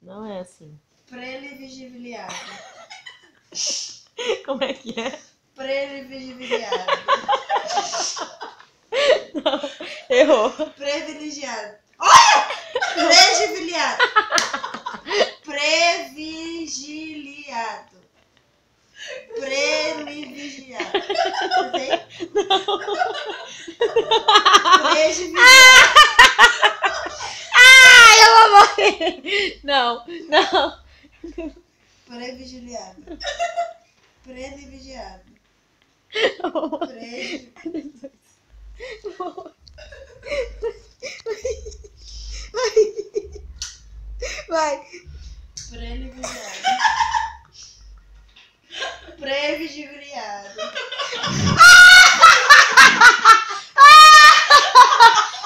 Não é assim. Prelivigibiliado. Como é que é? Prelivigibiliado. Não, errou. Privilegiado. Olha! Previgiliado. Previgiliado. Prelivigiado. Entendeu? Previgiliado. Ai, eu vou morrer. Não. Previgiliado. Prelivigiado. Vai. Prelivigiado. Previgiliado.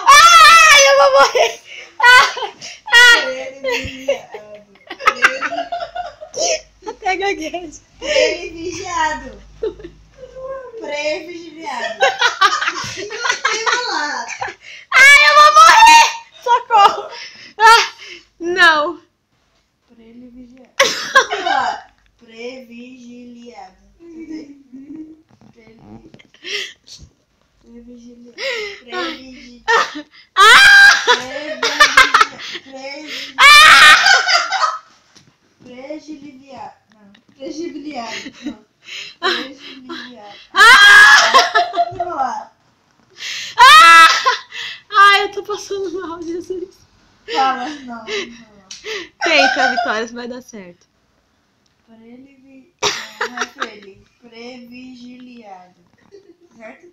Ai, eu vou morrer. Prelivigiado. Até gaguejo. Prelivigiado. Previgiliado. Vamos lá. Ai, eu vou morrer. Socorro. Ah, não. Prelivigiado. Vamos lá. Previgiliado. Previgiliado. Previgiliado. Não. Previgiliado. Não. Previgiliado. Vamos lá. Ai, eu tô passando mal, Jesus. Fala. Não. Tenta, Vitória, isso vai dar certo. Previgiliado. Certo?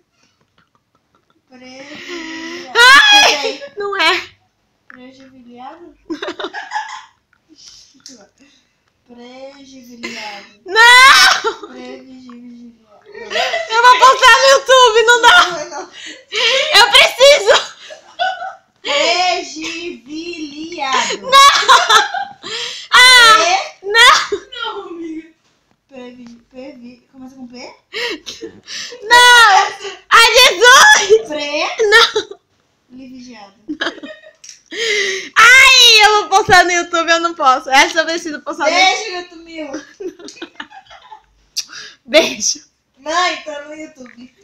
Previgiliado. Ai, não é. Previgiliado? Previgiliado. Não! Previgiliado. Eu vou postar no YouTube, não dá. Não. Eu preciso. Previgiliado. Ah, não. Não, amiga. Começa com P? Não. Ai, Jesus. Não. Prelivigiado. Ai, eu vou postar no YouTube, eu não posso. Essa eu preciso postar no Beijo, YouTube. Beijo. Mãe, tá no YouTube.